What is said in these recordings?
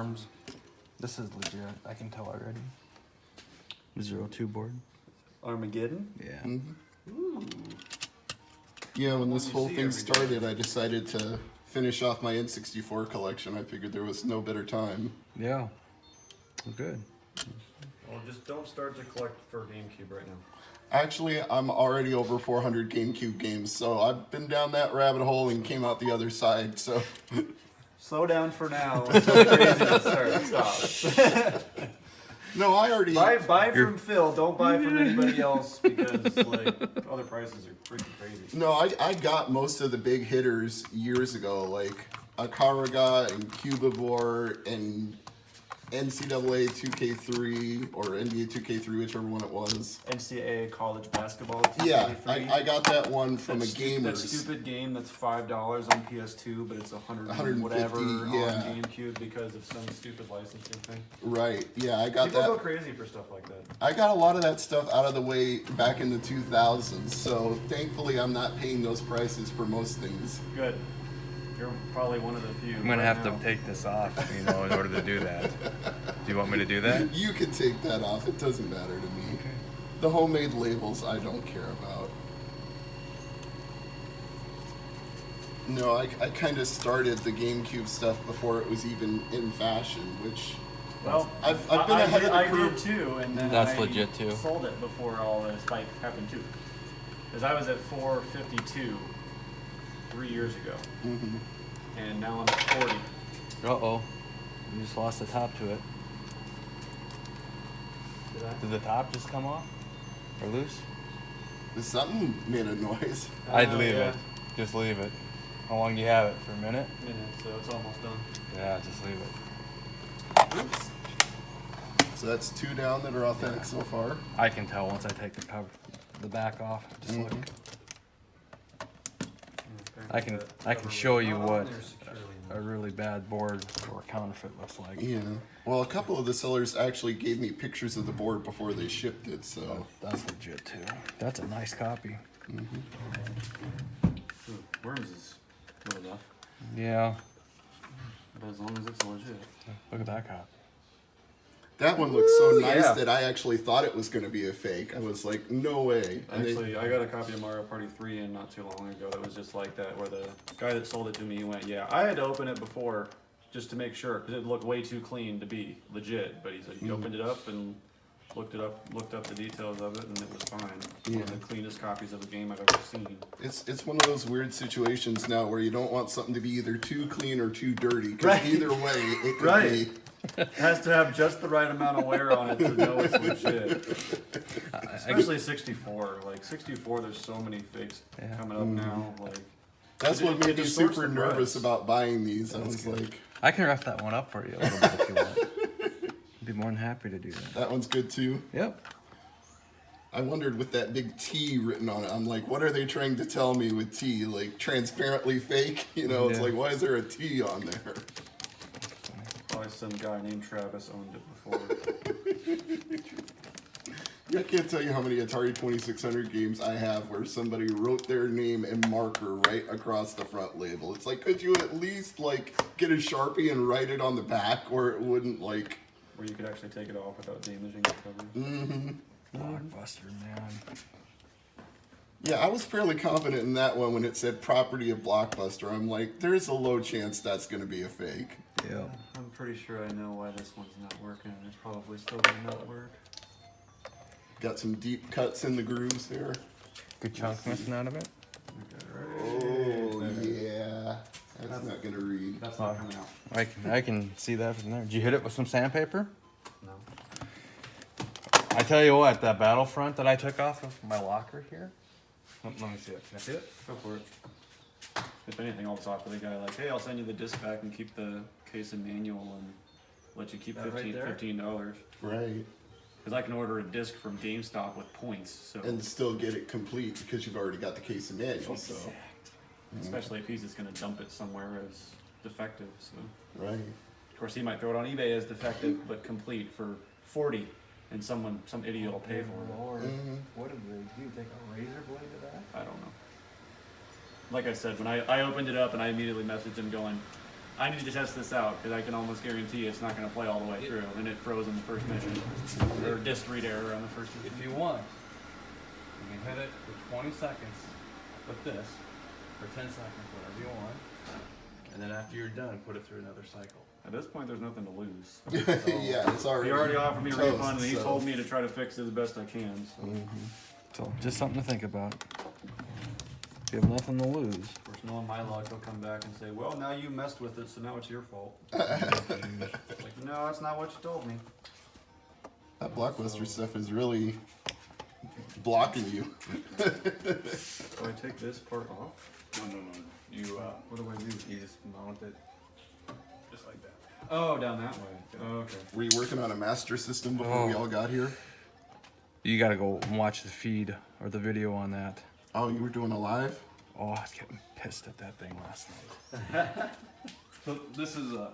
arms. This is legit. I can tell already. 02 board. Armageddon? Yeah. Ooh. Yeah, when this whole thing started, I decided to finish off my N64 collection. I figured there was no better time. Yeah. Good. Well, just don't start to collect for GameCube right now. Actually, I'm already over 400 GameCube games, so I've been down that rabbit hole and came out the other side, so... Slow down for now until craziness starts. No, I already... Buy from Phil, don't buy from anybody else, because, like, other prices are freaking crazy. No, I got most of the big hitters years ago, like Akaraga and Cubivore and NCAA 2K3 or NBA 2K3, whichever one it was. NCAA college basketball. Yeah, I got that one from that a gamer. That stupid game that's $5 on PS2, but it's 150 whatever yeah. on GameCube because of some stupid licensing thing. Right. Yeah, I got People that. go crazy for stuff like that. I got a lot of that stuff out of the way back in the 2000s, so thankfully I'm not paying those prices for most things. Good. You're probably one of the few. I'm gonna have to take this off, in order to do that. Do you want me to do that? You can take that off. It doesn't matter to me. Okay. The homemade labels I don't care about. No, I kind of started the GameCube stuff before it was even in fashion, which... Well, I've been ahead of the curve. I did too, and then That's I legit too. sold it before all this fight happened too. Because I was at 452 3 years ago, and now I'm at 40. Uh-oh. You just lost the top to it. Did I? Did the top just come off? Or loose? Something made a noise. I'd leave it. Just leave it. How long do you have it? For a minute? So it's almost done. Yeah, just leave it. Oops. So that's 2 down that are authentic so far. I can tell once I take the back off. Just look. I can show you what a really bad board or counterfeit looks like. Yeah. Well, a couple of the sellers actually gave me pictures of the board before they shipped it, so... That's legit, too. That's a nice copy. Worms is good enough. Yeah. But as long as it's legit. Look at that copy. That one looked so nice that I actually thought it was going to be a fake. I was like, no way. And actually, I got a copy of Mario Party 3 in not too long ago that was just like that, where the guy that sold it to me went, yeah, I had to open it before just to make sure, because it looked way too clean to be legit. But he said he opened it up and looked up the details of it, and it was fine. One of the cleanest copies of the game I've ever seen. It's one of those weird situations now where you don't want something to be either too clean or too dirty, because either way, it could be... It has to have just the right amount of wear on it to know it's legit. Especially 64. Like 64, there's so many fakes coming up now. Like that's what made me super nervous about buying these. I was like, I can rough that one up for you a little bit if you want. I'd be more than happy to do that. That one's good too? Yep. I wondered with that big T written on it. I'm like, what are they trying to tell me with T? Like transparently fake? It's like, why is there a T on there? Probably some guy named Travis owned it before. I can't tell you how many Atari 2600 games I have where somebody wrote their name in marker right across the front label. It's like, could you at least like get a Sharpie and write it on the back where it wouldn't like... Where you could actually take it off without damaging the cover. Blockbuster, man. Yeah, I was fairly confident in that one when it said property of Blockbuster. I'm like, there's a low chance that's going to be a fake. Yeah. I'm pretty sure I know why this one's not working, and it's probably still going to not work. Got some deep cuts in the grooves there. Good chunk missing out of it. Oh, yeah. That's not going to read. That's not coming out. I can see that from there. Did you hit it with some sandpaper? No. I tell you what, that Battlefront that I took off of my locker here. Let me see it. Can I see it? Go for it. If anything, I'll talk to the guy like, hey, I'll send you the disc back and keep the case and manual and let you keep $15. Right. Because I can order a disc from GameStop with points. So. And still get it complete because you've already got the case and manual. So. Especially if he's just going to dump it somewhere as defective. So. Right. Of course, he might throw it on eBay as defective but complete for $40, and some idiot will pay for it. Lord. What did they do? Take a razor blade to that? I don't know. Like I said, when I opened it up and I immediately messaged him going, I need to test this out because I can almost guarantee it's not going to play all the way through, and it froze on the first mission, or disk read error on the first mission. If you want, you can hit it for 20 seconds with this, for 10 seconds, whatever you want. And then after you're done, put it through another cycle. At this point, there's nothing to lose. Yeah, it's already. He already offered me a toast, refund, and he so. told me to try to fix it as best I can. So. So just something to think about. You have nothing to lose. Of course, knowing my luck, he'll come back and say, "Well, now you messed with it, so now it's your fault." Like, no, that's not what you told me. That Blockbuster stuff is really blocking you. So I take this part off. No. You, What do I do? you just mount it just like that. Oh, down that way. Oh, okay. Were you working on a master system before we all got here? You gotta go and watch the feed or the video on that. Oh, you were doing a live? Oh, I was getting pissed at that thing last night. So this is the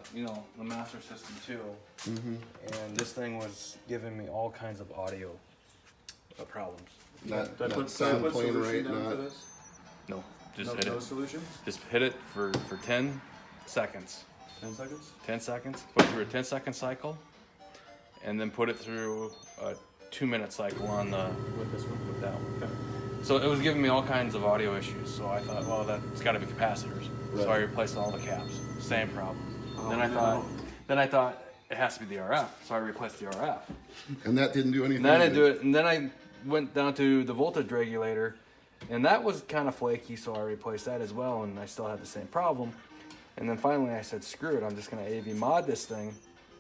master system too, and this thing was giving me all kinds of audio problems. Not, Did I not put sound put playing solution right, down for not. this? No, just No, hit no it. solution? Just hit it for 10 seconds. 10 seconds? 10 seconds. Put it through a 10-second cycle, and then put it through a 2-minute cycle on the With this one? with that one. Okay. So it was giving me all kinds of audio issues. So I thought, well, that's got to be capacitors. So I Right. replaced all the caps. Same problem. Oh, then I thought it has to be the RF. So I replaced the RF. And that didn't do anything. And then I either. do it. And then I went down to the voltage regulator, and that was kind of flaky. So I replaced that as well, and I still had the same problem. And then finally I said, screw it. I'm just gonna AV mod this thing,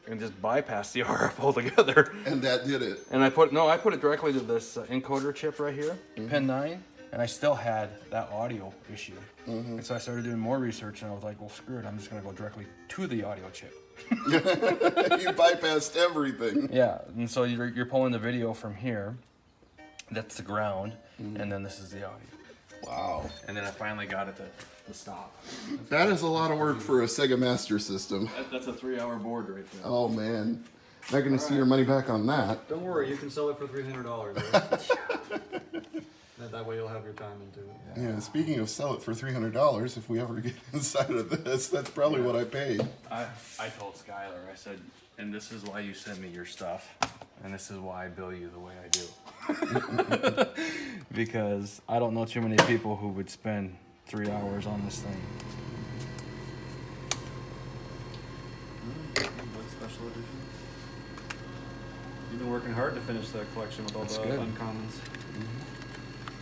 and just bypass the RF altogether. And that did it. And I put it directly to this encoder chip right here, pin 9, and I still had that audio issue. And so I started doing more research, and I was like, well, screw it, I'm just gonna go directly to the audio chip. You bypassed everything. Yeah, and so you're pulling the video from here, that's the ground, and then this is the audio. Wow. And then I finally got it to stop. That is a lot of work for a Sega Master System. That's a 3-hour board right there. Oh man. Not gonna see your money back on that. Don't worry, you can sell it for $300. Right? That way you'll have your time into it. Yeah, speaking of sell it for $300, if we ever get inside of this, that's probably what I paid. I told Skylar, I said, and this is why you send me your stuff, and this is why I bill you the way I do. Because I don't know too many people who would spend 3 hours on this thing. Special edition. You've been working hard to finish that collection with all That's the good. uncommons.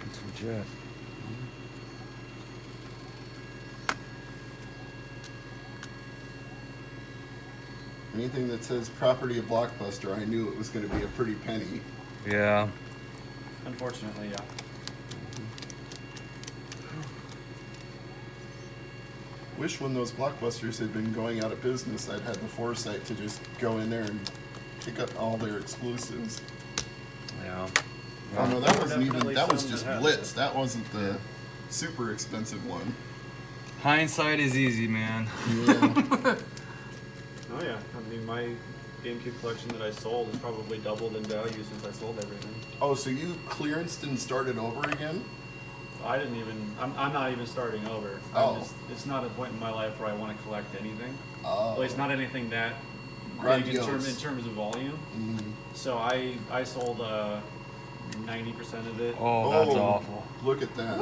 It's legit. Anything that says property of Blockbuster, I knew it was gonna be a pretty penny. Yeah. Unfortunately, yeah. Wish when those Blockbusters had been going out of business, I'd had the foresight to just go in there and pick up all their exclusives. Yeah. Oh no, that wasn't even, Definitely that was some just that had Blitz. That wasn't the super expensive one. Hindsight is easy, man. Yeah. Oh yeah, I mean my GameCube collection that I sold has probably doubled in value since I sold everything. Oh, so you clearanced and started over again? I didn't even. I'm not even starting over. Oh. It's not a point in my life where I want to collect anything. Oh. At least not anything that big in Grandiose. terms of volume. Mhm. So I sold 90% of it. Oh, that's awful. Look at that.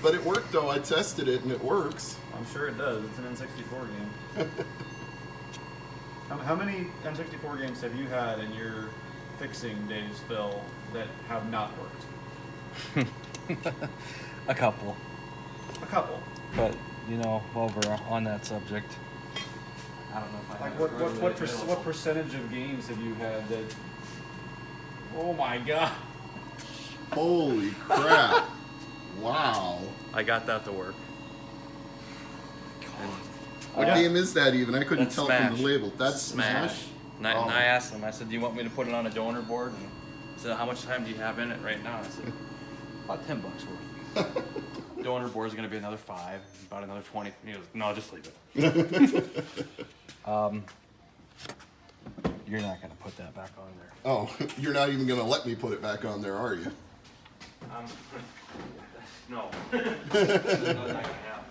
But it worked though. I tested it and it works. I'm sure it does. It's an N64 game. How many N64 games have you had in your fixing days, Phil, that have not worked? A couple. A couple. But, while we're on that subject, I don't know if I Like have what percentage of games have you had that? Oh my god! Holy crap. Wow. I got that to work. What Yeah. game is that even? I couldn't That's tell Smash. from the label. That's Smash. And I, Oh. and I asked him, I said, do you want me to put it on a donor board? And he said, how much time do you have in it right now? I said, about $10 worth. Donor board is going to be another 5, about another 20. He goes, no, just leave it. You're not going to put that back on there. Oh, you're not even gonna let me put it back on there, are you? No. That's not gonna happen.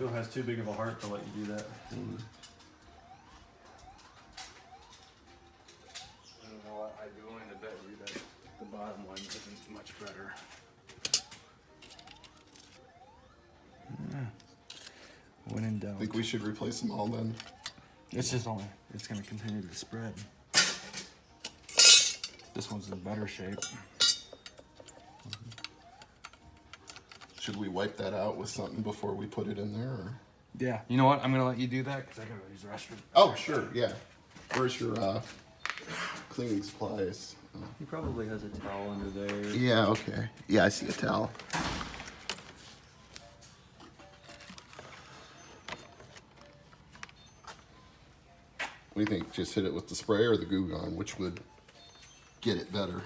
Phil has too big of a heart to let you do that. I don't know what I'd be willing to bet you that the bottom one isn't much better. When in doubt. I think we should replace them all then. It's going to continue to spread. This one's in better shape. Should we wipe that out with something before we put it in there? Or? Yeah. You know what? I'm going to let you do that because I got to use the restroom. Oh, sure, yeah. Where's your cleaning supplies? He probably has a towel under there. Yeah, okay. Yeah, I see a towel. What do you think? Just hit it with the spray or the Goo Gone? Which would get it better?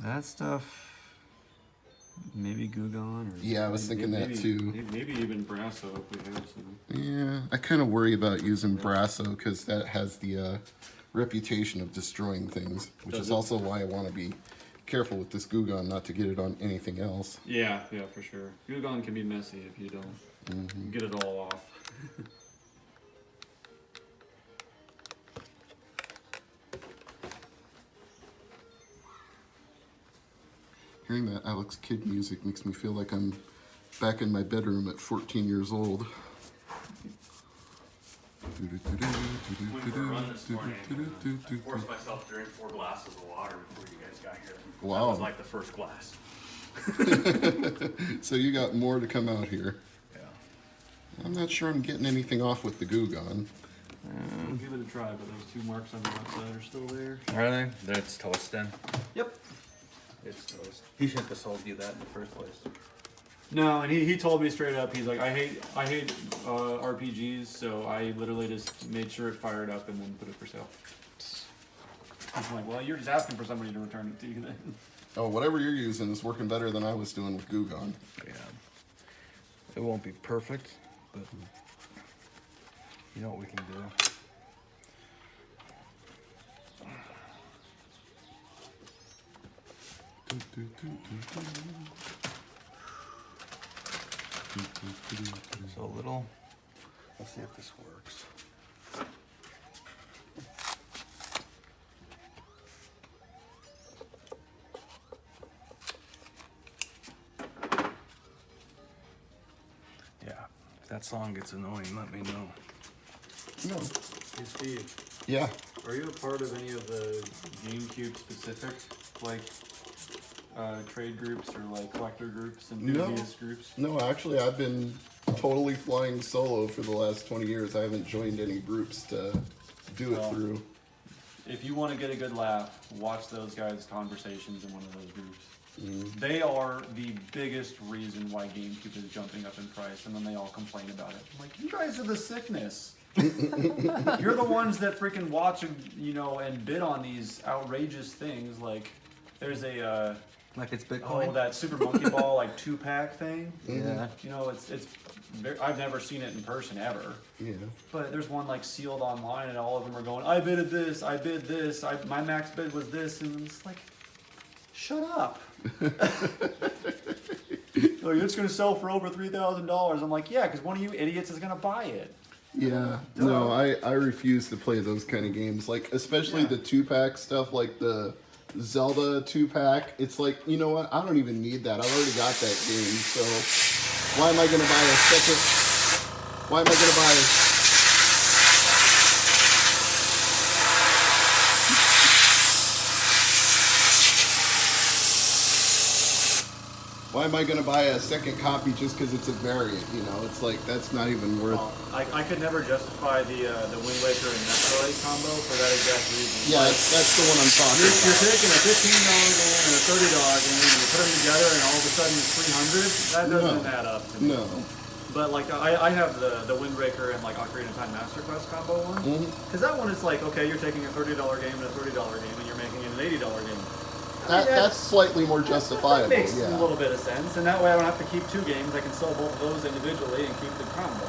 That stuff, maybe Goo Gone. Or Yeah, I was thinking that too. Maybe even Brasso if we have some. Yeah, I kind of worry about using Brasso because that has the reputation of destroying things, which is also why I want to be careful with this Goo Gone not to get it on anything else. Yeah, for sure. Goo Gone can be messy if you don't get it all off. Hearing that Alex Kidd music makes me feel like I'm back in my bedroom at 14 years old. Went for a run this morning. I forced myself to drink 4 glasses of water before you guys got here. Wow. That was like the first glass. So you got more to come out here. Yeah. I'm not sure I'm getting anything off with the Goo Gone. We'll give it a try, but those 2 marks on the outside are still there. Are they? That's toast then. Yep. It's toast. He shouldn't have sold you that in the first place. No, and he told me straight up, he's like, I hate RPGs, so I literally just made sure it fired up and then put it for sale. I'm like, well, you're just asking for somebody to return it to you then. Oh, whatever you're using is working better than I was doing with Goo Gone. Yeah. It won't be perfect, but you know what we can do. So a little, let's see if this works. Yeah, if that song gets annoying, let me know. No. Hey Steve, Yeah. are you a part of any of the GameCube specific, like, trade groups or like collector groups, enthusiast groups? No, actually, I've been totally flying solo for the last 20 years. I haven't joined any groups to do it through. If you want to get a good laugh, watch those guys' conversations in one of those groups. They are the biggest reason why GameCube is jumping up in price, and then they all complain about it. I'm like, you guys are the sickness. You're the ones that freaking watch and, and bid on these outrageous things. Like, there's a Like it's Bitcoin? that Super Monkey Ball like 2-pack thing. Yeah. It's very, I've never seen it in person ever. Yeah. But there's one like sealed online, and all of them are going, I bid this, I bid this, my max bid was this, and it's like, shut up. Oh, it's going to sell for over $3,000. I'm like, yeah, because one of you idiots is going to buy it. Yeah. No, I refuse to play those kind of games. Like, especially the 2-pack stuff, like the Zelda 2-pack. It's like, you know what? I don't even need that. I've already got that game. So why am I going to buy a second? Why am I going to buy Why am I going to buy a second copy just because it's a variant? It's like, that's not even worth. I could never justify the Wind Waker and Metroid combo for that exact reason. Yeah, that's the one I'm talking about. You're taking a $15 game and a $30 game, and you put them together, and all of a sudden it's 300. That doesn't add up to me. No. But like I have the Wind Waker and like Ocarina of Time Master Quest combo one, because that one is like, okay, you're taking a $30 game and a $30 game, and you're making it an $80 game. That's slightly more justifiable. That makes yeah. a little bit of sense, and that way I don't have to keep 2 games. I can sell both of those individually and keep the combo.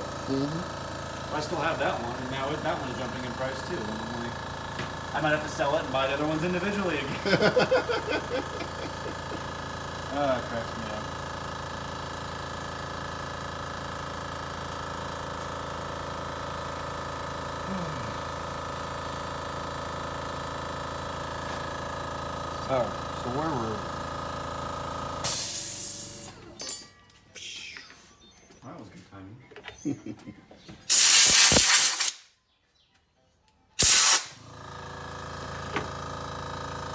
I still have that one, and now that one's jumping in price too. And I'm like, I might have to sell it and buy the other ones individually again. It cracks me up. Alright, so where were we? That was good timing.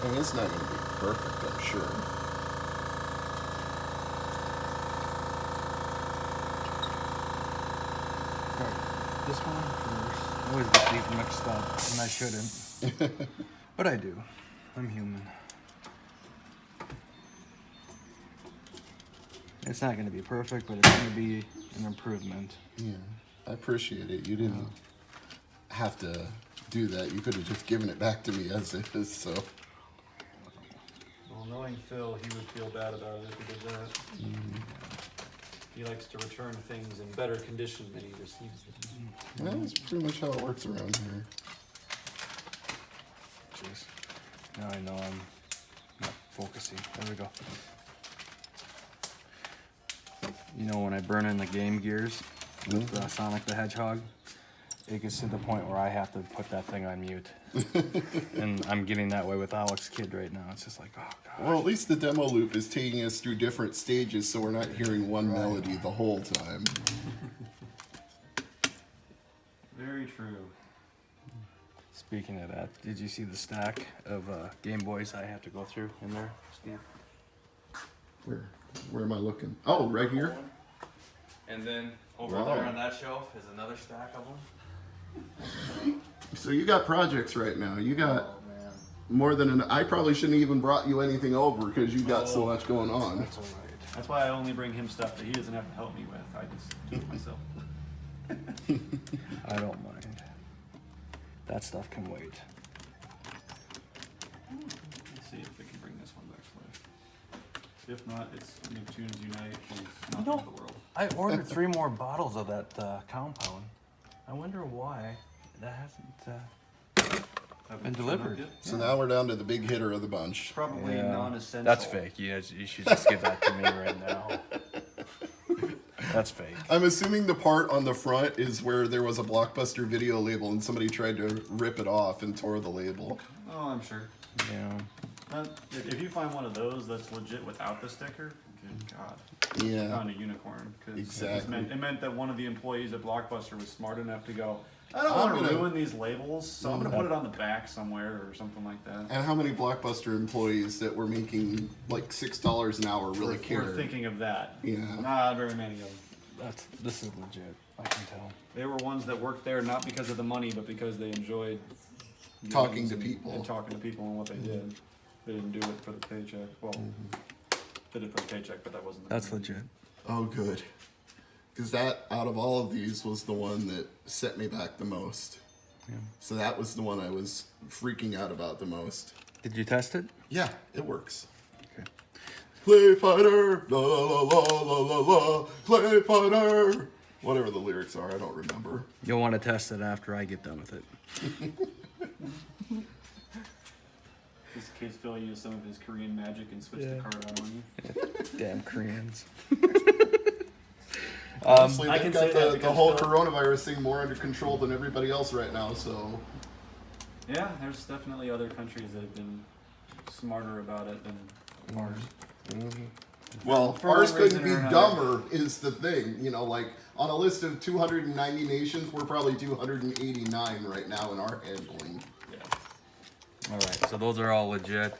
I mean, it's not going to be perfect, I'm sure. Alright, this one first. I always get these mixed up, and I shouldn't. But I do. I'm human. It's not going to be perfect, but it's going to be an improvement. Yeah, I appreciate it. You didn't have to do that. You could have just given it back to me as it is, so. Well, knowing Phil, he would feel bad about it if he did that. He likes to return things in better condition than he receives them. That's pretty much how it works around here. Jeez. Now I know I'm not focusing. There we go. You know, when I burn in the Game Gears with Sonic the Hedgehog, it gets to the point where I have to put that thing on mute. And I'm getting that way with Alex Kidd right now. It's just like, oh, God. Well, at least the demo loop is taking us through different stages, so we're not hearing one melody the whole time. Very true. Speaking of that, did you see the stack of Game Boys I have to go through in there, Steve? Where am I looking? Oh, right here? And then over Wow. there on that shelf is another stack of them. So you got projects right now. You got Oh, man. more than I probably shouldn't even brought you anything over because you got so much going on. That's all right. That's why I only bring him stuff that he doesn't have to help me with. I just do it myself. I don't mind. That stuff can wait. Let's see if we can bring this one back to life. If not, it's Nicktoons Unite. He's not know- in the world. I ordered 3 more bottles of that compound. I wonder why that hasn't been delivered. So now we're down to the big hitter of the bunch. Probably Yeah. non-essential. That's fake. You should just give that to me right now. That's fake. I'm assuming the part on the front is where there was a Blockbuster video label and somebody tried to rip it off and tore the label. Oh, I'm sure. Yeah. If you find one of those that's legit without the sticker, good God. You Yeah. found a unicorn. 'Cause Exactly. It meant that one of the employees at Blockbuster was smart enough to go, I don't I'm want to gonna- ruin these labels, so I'm going to put it on the back somewhere or something like that. And how many Blockbuster employees that were making like $6 an hour really We're cared? thinking of that. Yeah. Not very many of them. This is legit. I can tell. They were ones that worked there not because of the money, but because they enjoyed Talking meetings to people. and talking to people and what they did. They didn't do it for the paycheck. Well, they did it for the paycheck, but that wasn't. the That's money. legit. Oh, good. Because that, out of all of these, was the one that set me back the most. Yeah. So that was the one I was freaking out about the most. Did you test it? Yeah, it works. Okay. Play fighter, la la la la la la la, play fighter. Whatever the lyrics are, I don't remember. You'll want to test it after I get done with it. This kid's filling you some of his Korean magic and switch the card out on you. Damn Koreans. Honestly, I they've can got say that the because whole Phil- coronavirus thing more under control than everybody else right now, so. Yeah, there's definitely other countries that have been smarter about it than ours. Well, For ours one couldn't reason be or dumber, is the thing. You know, like, on a list of 290 nations, we're probably 289 right now in our handling. Yeah. All right, so those are all legit.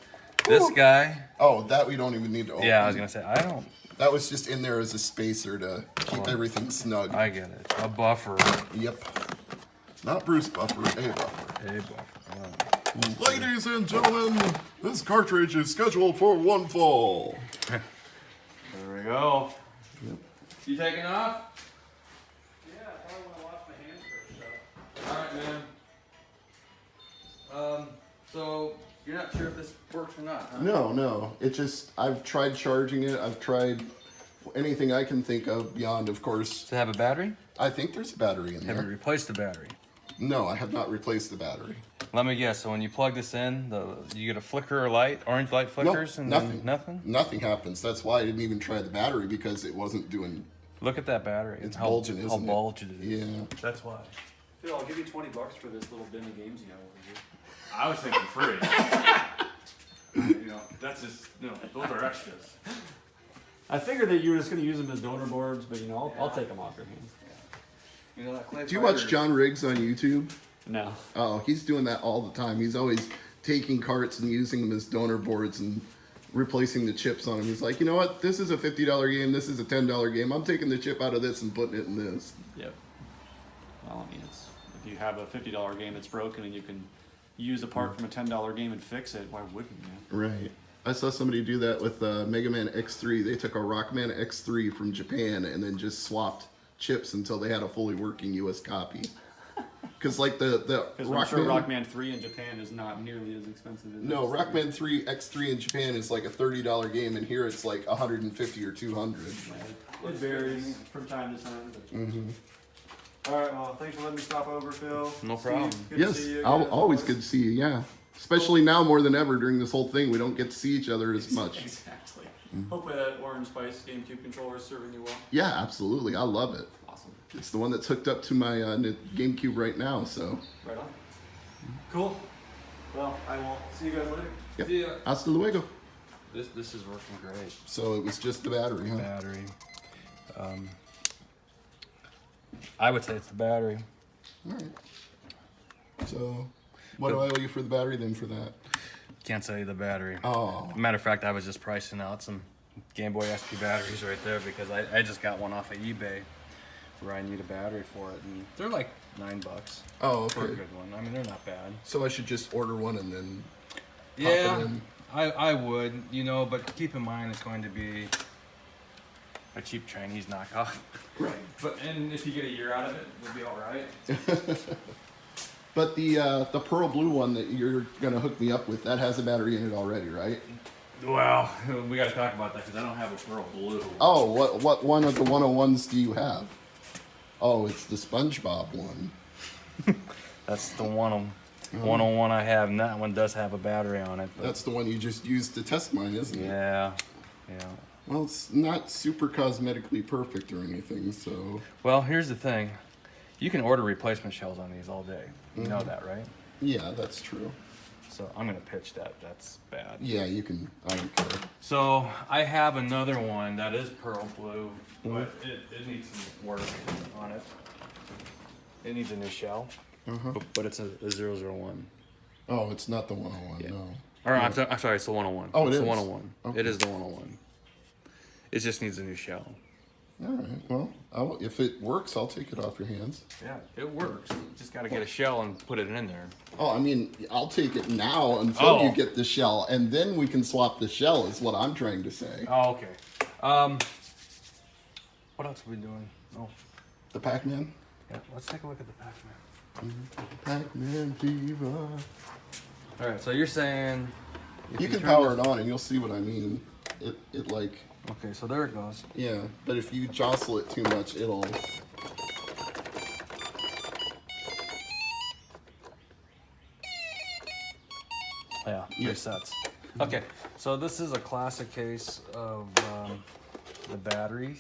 This guy, Oh, that we don't even need to open. yeah, I was gonna say I don't. That was just in there as a spacer to keep Oh. everything snug. I get it. A buffer. Yep. Not Bruce Buffer, a Buffer. A buffer. Ladies and gentlemen, this cartridge is scheduled for one fall. There we go. You taking off? Yeah, I probably want to wash my hands first. All right, man. So you're not sure if this works or not, huh? No. It just, I've tried charging it. I've tried anything I can think of beyond, of course. Does it have a battery? I think there's a battery in Have you there. replaced the battery? No, I have not replaced the battery. Let me guess. So when you plug this in, you get a flicker or light, orange light flickers, and nothing. then nothing. Nothing happens. That's why I didn't even try the battery, because it wasn't doing. Look at that battery. It's how, bulging, how isn't it? bulged it is. Yeah. That's why. Phil, I'll give you $20 for this little bin of games you have over here. I was thinking free. That's just those are extras. I figured that you were just going to use them as donor boards, but I'll take them off your hands. That clay Do you watch John Riggs on YouTube? No. Oh, he's doing that all the time. He's always taking carts and using them as donor boards and replacing the chips on them. He's like, you know what? This is a $50 game. This is a $10 game. I'm taking the chip out of this and putting it in this. Yep. Well, I mean, if you have a $50 game that's broken and you can use a part from a $10 game and fix it, why wouldn't you? Right. I saw somebody do that with Mega Man X3. They took a Rockman X3 from Japan and then just swapped chips until they had a fully working US copy. Because like the I'm sure Rockman 3 in Japan is not nearly as expensive as No, X3. Rockman 3 X3 in Japan is like a $30 game, and here it's like 150 or 200. Yeah, it varies from time to time. But... All right, well, thanks for letting me stop over, Phil. No problem. Good to Yes, see you I'll again. always good to see you. Yeah, especially now more than ever during this whole thing, we don't get to see each other as much. Exactly. Hopefully that orange spice GameCube controller is serving you well. Yeah, absolutely. I love it. Awesome. It's the one that's hooked up to my GameCube right now. So. Right on. Cool. Well, I will see you guys later. Yep. See ya. Hasta luego. This is working great. So it was just the battery, huh? Battery. I would say it's the battery. All right. So, what do I owe you for the battery then for that? Can't sell you the battery. Oh. Matter of fact, I was just pricing out some Game Boy SP batteries right there because I just got one off of eBay where I need a battery for it, and they're like $9 Oh, for a okay. good one. I mean, they're not bad. So I should just order one and then pop Yeah, it in. I would, but keep in mind it's going to be a cheap Chinese knockoff. Right. And if you get a year out of it, it'll be all right. But the pearl blue one that you're gonna hook me up with, that has a battery in it already, right? Well, we got to talk about that because I don't have a pearl blue. Oh, what one of the 101s do you have? Oh, it's the SpongeBob one. That's the one I have, and that one does have a battery on it. But That's the one you just used to test mine, isn't it? yeah. Well, it's not super cosmetically perfect or anything, so. Well, here's the thing. You can order replacement shells on these all day. You know that, right? Yeah, that's true. So I'm going to pitch that. That's bad. Yeah, you can. I don't care. So I have another one that is pearl blue, but it needs some work on it. It needs a new shell, but it's a 001. Oh, it's not the 101. Yeah. No. Or I'm sorry, it's the 101. Oh, it it's is? the 101. Okay. It is the 101. It just needs a new shell. All right. Well, if it works, I'll take it off your hands. Yeah, it works. Just got to get a shell and put it in there. Oh, I mean, I'll take it now until you Oh. get the shell, and then we can swap the shell. Is what I'm trying to say. Oh, okay. What else are we doing? Oh, The Pac-Man. yeah. Let's take a look at the Pac-Man. Pac-Man fever. All right. So you're saying if You can turn power this- it on, and you'll see what I mean. It like. Okay, so there it goes. Yeah, but if you jostle it too much, it'll. Yeah, resets. Okay, so this is a classic case of the battery.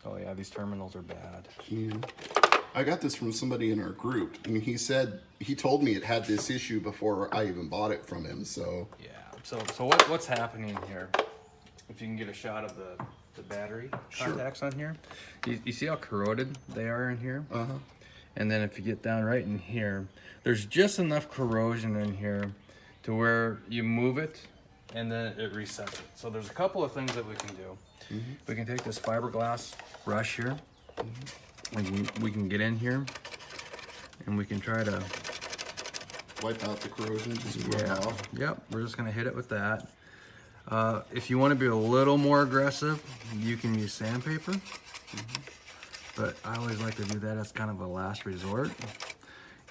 Oh yeah, these terminals are bad. Yeah. I got this from somebody in our group, and he told me it had this issue before I even bought it from him. So. Yeah. So what's happening here? If you can get a shot of the battery contacts on here, you see how corroded they are in here? Uh huh. And then if you get down right in here, there's just enough corrosion in here to where you move it and then it resets it. So there's a couple of things that we can do. We can take this fiberglass brush here. We can get in here and we can try to Wipe out the corrosion, just rub it off. Yep, we're just gonna hit it with that. If you want to be a little more aggressive, you can use sandpaper. But I always like to do that as kind of a last resort.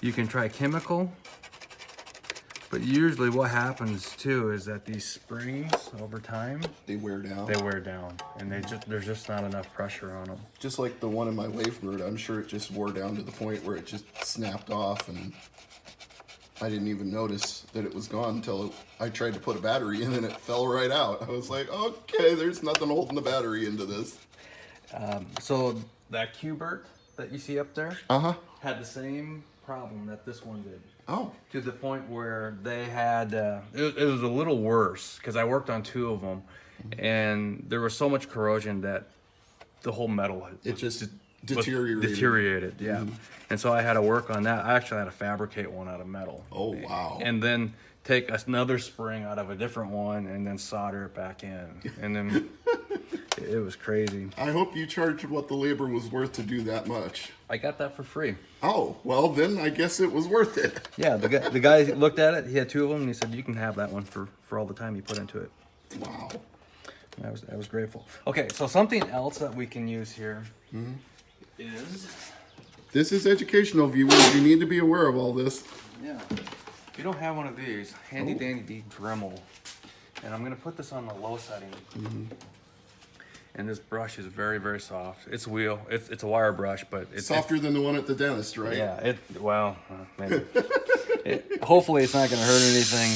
You can try chemical, but usually what happens too is that these springs over time, They wear down. they wear down and there's just not enough pressure on them. Just like the one in my wavebird, I'm sure it just wore down to the point where it just snapped off, and I didn't even notice that it was gone until I tried to put a battery in and it fell right out. I was like, okay, there's nothing holding the battery into this. So that Q-Bert that you see up there Uh-huh. had the same problem that this one did. Oh, To the point where they had, it was a little worse because I worked on 2 of them, and there was so much corrosion that the whole metal it just was deteriorated. deteriorated, yeah. And so I had to work on that. I actually had to fabricate one out of metal. Oh, wow. And then take another spring out of a different one and then solder it back in. And then it was crazy. I hope you charged what the labor was worth to do that much. I got that for free. Oh, well, then I guess it was worth it. Yeah, the guy looked at it. He had 2 of them, and he said, "You can have that one for all the time you put into it." Wow. And I was grateful. Okay, so something else that we can use here is This is educational, viewers. You need to be aware of all this. if you don't have one of these, handy dandy Dremel, and I'm gonna put this on the low setting. And this brush is very, very soft. It's wheel. It's a wire brush, but it's Softer than the one at the dentist, right? Yeah, maybe. Hopefully it's not going to hurt anything,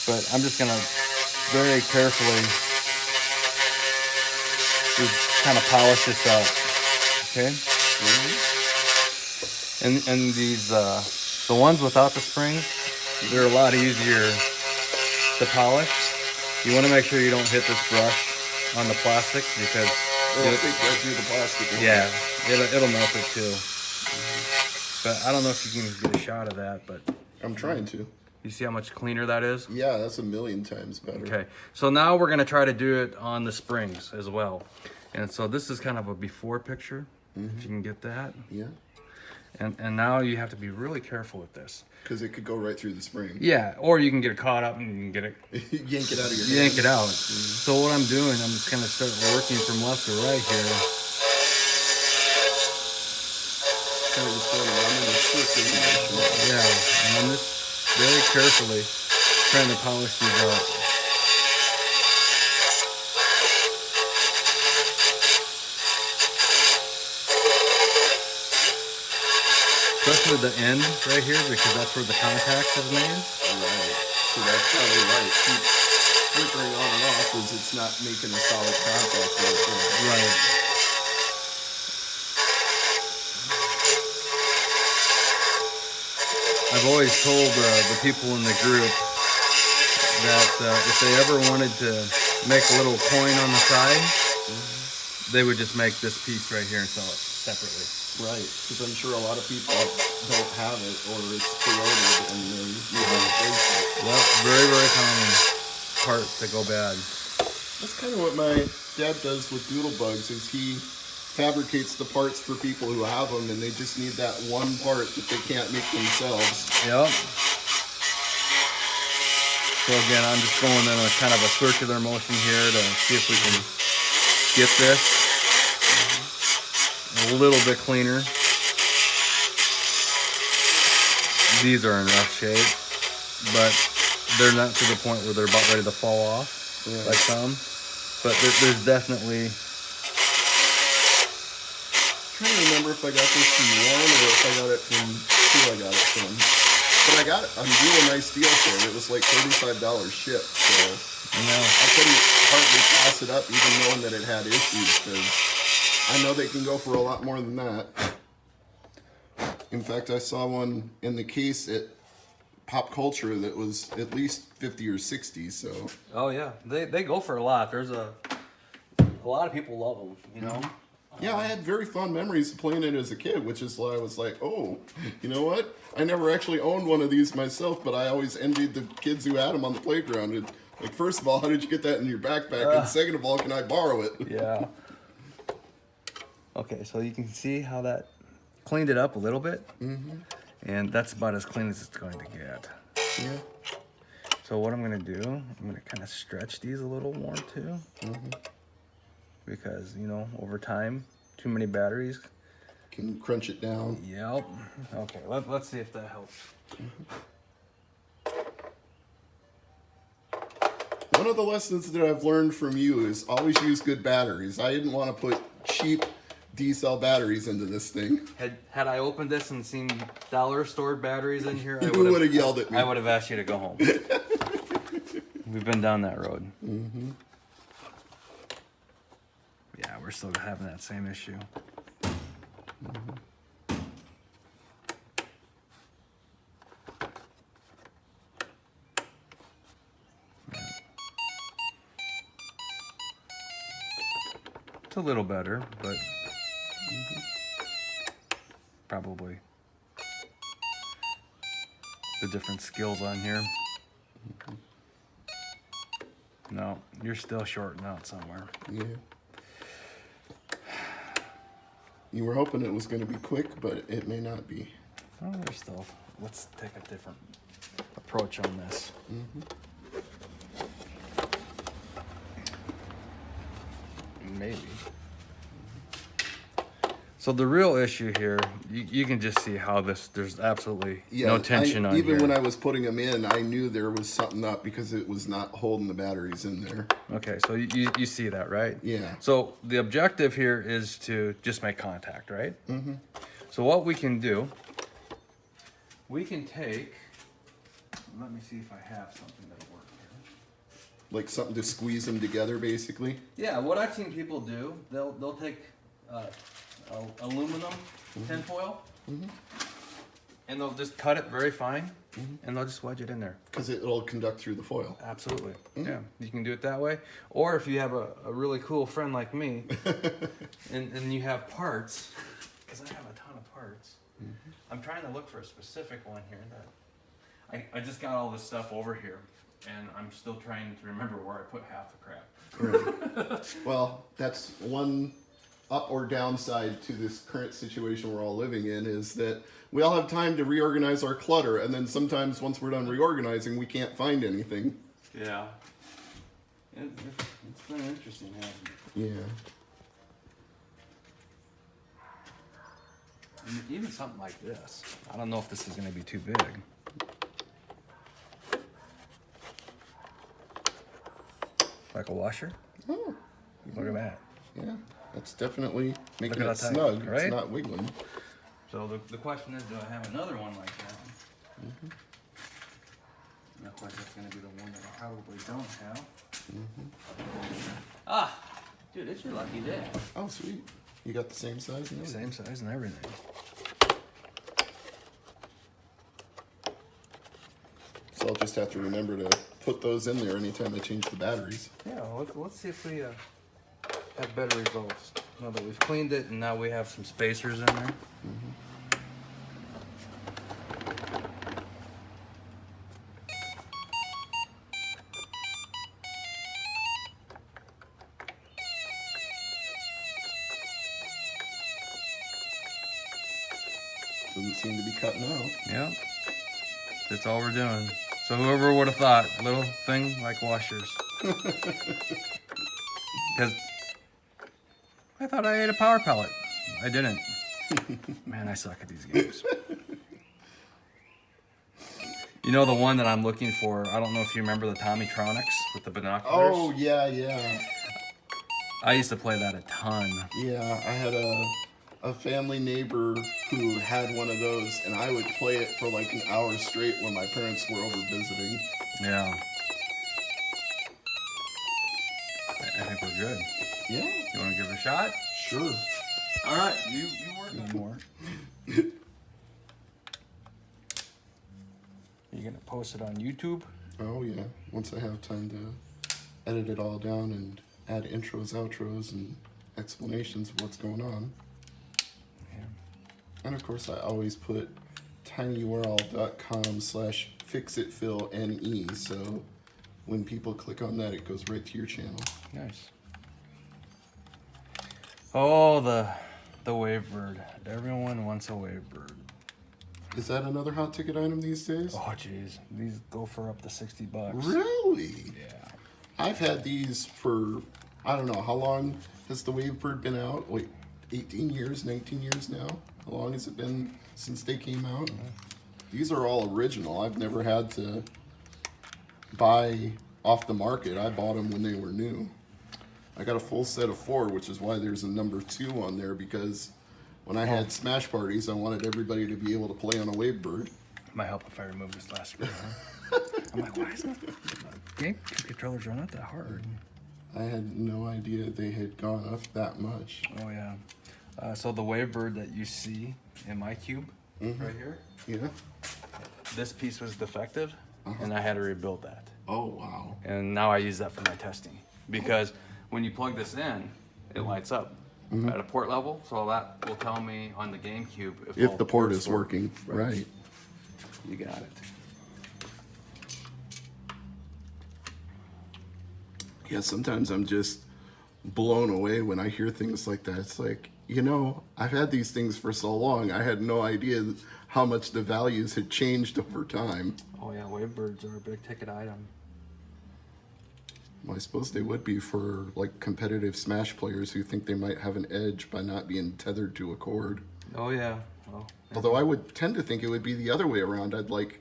but I'm just going to very carefully just kind of polish this up, okay? And these, the ones without the springs, they're a lot easier to polish. You want to make sure you don't hit this brush on the plastic because It'll take right through the plastic. yeah, it'll melt it too. But I don't know if you can get a shot of that, but I'm trying to. you see how much cleaner that is? Yeah, that's a million times better. Okay, so now we're gonna try to do it on the springs as well. And so this is kind of a before picture, if you can get that. Yeah, And now you have to be really careful with this. because it could go right through the spring. Yeah, or you can get it caught up and you can get it, Yank it out of your hand. yank it out. So what I'm doing, I'm just gonna start working from left to right here. Kind of just going around in a twisting motion. Yeah, and I'm just very carefully trying to polish these up. Especially the end right here because that's where the contact is made. Right. So that's probably right. Keep flickering on and off as it's not making a solid contact right there. Right. I've always told the people in the group that if they ever wanted to make a little coin on the side, they would just make this piece right here and sell it separately. Right, because I'm sure a lot of people don't have it or it's corroded and they need to replace it. Yep, very, very common part to go bad. That's kind of what my dad does with doodle bugs is he fabricates the parts for people who have them and they just need that one part that they can't make themselves. Yep. So again, I'm just going in a kind of a circular motion here to see if we can get this a little bit cleaner. These are in rough shape, but they're not to the point where they're about ready to fall off, like some. But there's definitely... I'm trying to remember if I got this from one or if I got it from who I got it from. But I got it on a real nice deal for it. It was like $35 shipped, so I couldn't hardly pass it up even knowing that it had issues because I know they can go for a lot more than that. In fact, I saw one in the case at Pop Culture that was at least 50 or 60, so. Oh yeah, they go for a lot. There's a lot of people love them, you know? Yeah, I had very fond memories of playing it as a kid, which is why I was like, oh, you know what? I never actually owned one of these myself, but I always envied the kids who had them on the playground. And, like, first of all, how did you get that in your backpack? And second of all, can I borrow it? Yeah. Okay, so you can see how that cleaned it up a little bit. And that's about as clean as it's going to get. Yeah. So what I'm going to do, I'm going to kind of stretch these a little more too. Because, you know, over time, too many batteries. Can crunch it down. Yep. Okay, let's see if that helps. One of the lessons that I've learned from you is always use good batteries. I didn't want to put cheap D-cell batteries into this thing. Had I opened this and seen dollar store batteries in here, I You would have yelled at me. I would have asked you to go home. We've been down that road. Yeah, we're still having that same issue. a little better, but probably the different skills on here. No, you're still shorting out somewhere. Yeah. You were hoping it was going to be quick, but it may not be. Oh, there's still. Let's take a different approach on this. Maybe. So the real issue here, you can just see how there's absolutely no tension on even here. when I was putting them in, I knew there was something up because it was not holding the batteries in there. Okay, so you see that, right? Yeah. So the objective here is to just make contact, right? Mm-hmm. So what we can do, we can take, let me see if I have something that'll work here. Like something to squeeze them together, basically. Yeah, what I've seen people do, they'll take aluminum tinfoil, and they'll just cut it very fine, and they'll just wedge it in there. Because it'll conduct through the foil. Absolutely. Yeah, you can do it that way. Or if you have a really cool friend like me, and you have parts, because I have a ton of parts. I'm trying to look for a specific one here that I just got all this stuff over here, and I'm still trying to remember where I put half the crap. Right. Well, that's one up or downside to this current situation we're all living in, is that we all have time to reorganize our clutter, and then sometimes once we're done reorganizing, we can't find anything. Yeah. It's been interesting, hasn't it? Yeah. And even something like this. I don't know if this is going to be too big. Like a washer? Oh. Look at that. Yeah. That's definitely making Look it at that tight, snug. right? It's not wiggling. So the question is, do I have another one like that? And of course, that's going to be the one that I probably don't have. Ah, dude, it's your lucky day. Oh, sweet. You got the same size now? Same size and everything. So I'll just have to remember to put those in there anytime I change the batteries. Yeah, let's see if we have better results. Now that we've cleaned it and now we have some spacers in there. Doesn't seem to be cutting out. Yep. That's all we're doing. So whoever would have thought, little thing like washers. Because I thought I ate a power pellet. I didn't. Man, I suck at these games. You know the one that I'm looking for, I don't know if you remember the Tommytronics with the binoculars? Oh, yeah. I used to play that a ton. Yeah, I had a family neighbor who had one of those, and I would play it for like an hour straight when my parents were over visiting. Yeah. I think we're good. Yeah, You want to give it a shot? sure. All right, you work on more. You gonna post it on YouTube? Oh, yeah. Once I have time to edit it all down and add intros, outros, and explanations of what's going on. Yeah. And of course, I always put tinyurl.com/fixitphilne, so when people click on that, it goes right to your channel. Nice. Oh, the wavebird. Everyone wants a wavebird. Is that another hot ticket item these days? Oh, jeez. These go for up to $60. Really? Yeah. I've had these for, I don't know, how long has the Wavebird been out? Like 18 years, 19 years now? How long has it been since they came out? These are all original. I've never had to buy off the market. I bought them when they were new. I got a full set of 4, which is why there's a number 2 on there, because when I had Smash parties, I wanted everybody to be able to play on a Wavebird. Might help if I remove this last screw, huh? I'm like, why is that? Game controllers are not that hard. I had no idea they had gone up that much. Oh, yeah. So the wavebird that you see in my cube right here, Yeah? this piece was defective, and I had to rebuild that. Oh, wow. And now I use that for my testing. Because when you plug this in, it lights up at a port level. So that will tell me on the GameCube If all the port ports is work. working, right. You got it. Yeah, sometimes I'm just blown away when I hear things like that. It's like, I've had these things for so long. I had no idea how much the values had changed over time. Oh yeah, Wavebirds are a big ticket item. Well, I suppose they would be for like competitive Smash players who think they might have an edge by not being tethered to a cord. Oh yeah. Well, Although I would tend to think it would be the other way around.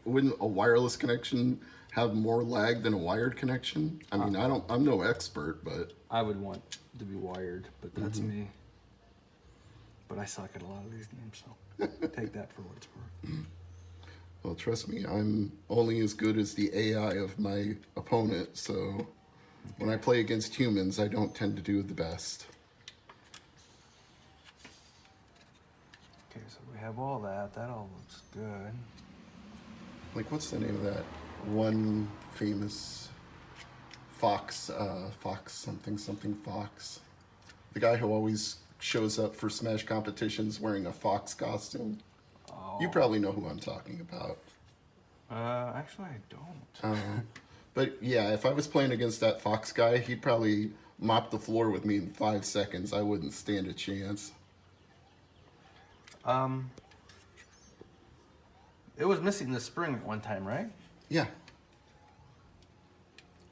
Wouldn't a wireless connection have more lag than a wired connection? I mean, I'm no expert, but I would want to be wired, but that's me. But I suck at a lot of these games, so take that for what it's worth. well, trust me, I'm only as good as the AI of my opponent, so when I play against humans, I don't tend to do the best. Okay, so we have all that. That all looks good. Like, what's the name of that one famous Fox, Fox something Fox? The guy who always shows up for Smash competitions wearing a Fox costume. Oh. You probably know who I'm talking about. Actually, I don't. But yeah, if I was playing against that Fox guy, he'd probably mop the floor with me in 5 seconds. I wouldn't stand a chance. It was missing the spring at one time, right? Yeah.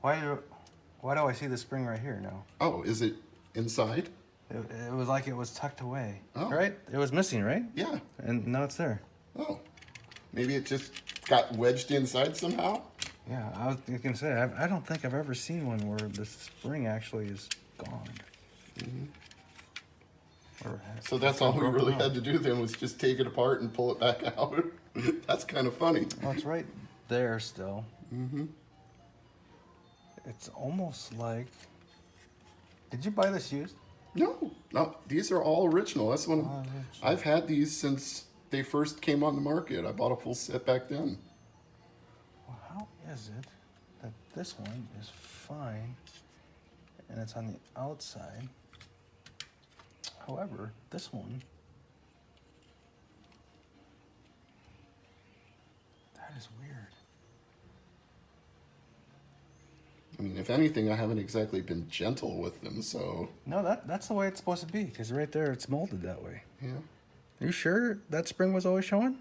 Why do I see the spring right here now? Oh, is it inside? It was like it was tucked away, Oh. right? It was missing, right? Yeah. And now it's there. Oh. Maybe it just got wedged inside somehow? Yeah, I was gonna say, I don't think I've ever seen one where the spring actually is gone. Or So that's all we really had to do then was just take it apart and pull it back out. That's kind of funny. Oh, it's right there still. It's almost like. Did you buy this used? No, these are all original. That's when Original. I've had these since they first came on the market. I bought a full set back then. Well, how is it that this one is fine and it's on the outside? However, this one, that is weird. I mean, if anything, I haven't exactly been gentle with them, so No, that's the way it's supposed to be, because right there it's molded that way. yeah. Are you sure that spring was always showing?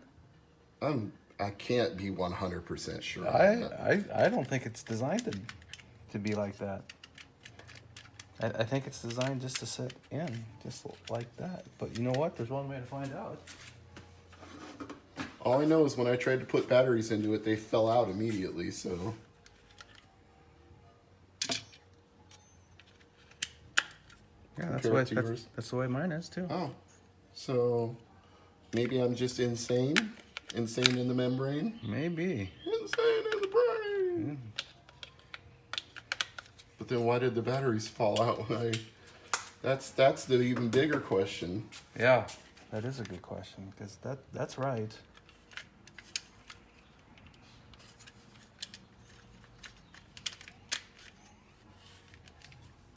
I can't be 100% sure. on that. I don't think it's designed to be like that. I think it's designed just to sit in, just like that. But you know what? There's one way to find out. All I know is when I tried to put batteries into it, they fell out immediately, so. Yeah, that's Compare the way it to yours. that's the way mine is too. Oh. So maybe I'm just insane? Insane in the membrane? Maybe. Insane in the brain! But then why did the batteries fall out when that's the even bigger question. Yeah, that is a good question because that's right.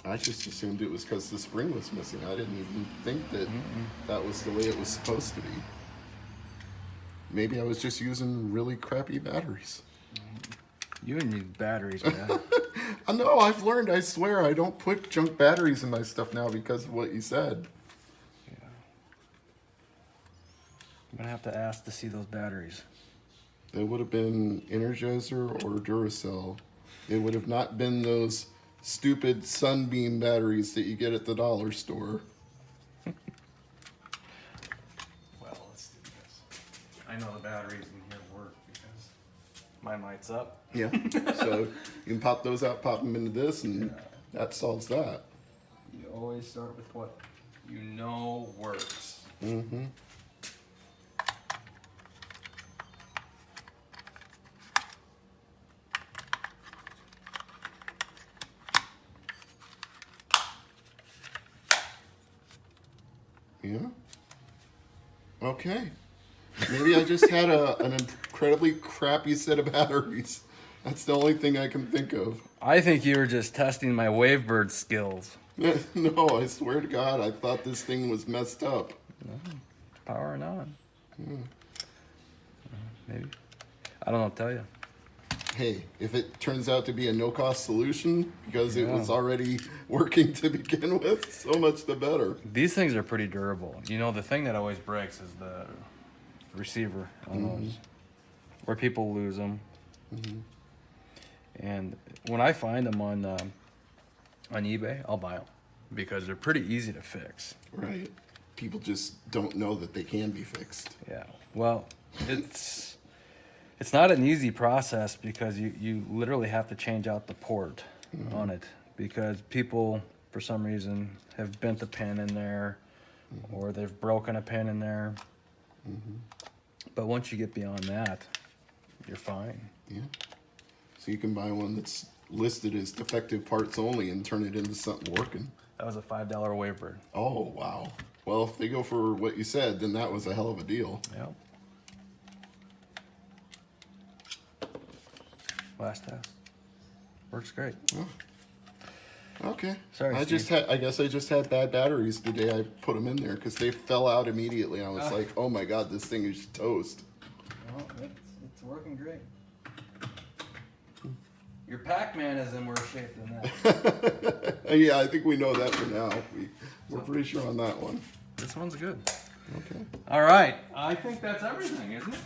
I just assumed it was because the spring was missing. I didn't even think that that was the way it was supposed to be. Maybe I was just using really crappy batteries. You and your batteries, man. No, I've learned, I swear, I don't put junk batteries in my stuff now because of what you said. Yeah. I'm gonna have to ask to see those batteries. They would have been Energizer or Duracell. It would have not been those stupid Sunbeam batteries that you get at the dollar store. Well, let's do this. I know the batteries in here work because mine lights up. Yeah. So you can pop those out, pop them into this, and that solves that. You always start with what you know works. Mm-hmm. Yeah. Okay. Maybe I just had an incredibly crappy set of batteries. That's the only thing I can think of. I think you were just testing my Wavebird skills. No, I swear to God, I thought this thing was messed up. No, it's powering on. Maybe. I don't know what to tell you. Hey, if it turns out to be a no-cost solution because it Yeah. was already working to begin with, so much the better. These things are pretty durable. You know, the thing that always breaks is the receiver on those, where people lose them. And when I find them on eBay, I'll buy them because they're pretty easy to fix. Right. People just don't know that they can be fixed. Yeah. Well, it's not an easy process because you literally have to change out the port on it because people, for some reason, have bent a pin in there or they've broken a pin in there. But once you get beyond that, you're fine. Yeah. So you can buy one that's listed as defective parts only and turn it into something working. That was a $5 wavebird. Oh, wow. Well, if they go for what you said, then that was a hell of a deal. Yep. Last test. Works great. Okay. Sorry, I guess I just had bad batteries the day I put them in there because they fell out immediately. I was like, oh my God, this thing is toast. Well, it's working great. Your Pac-Man is in worse shape than that. Yeah, I think we know that for now. We're pretty sure on that one. This one's good. Okay. All right. I think that's everything, isn't it?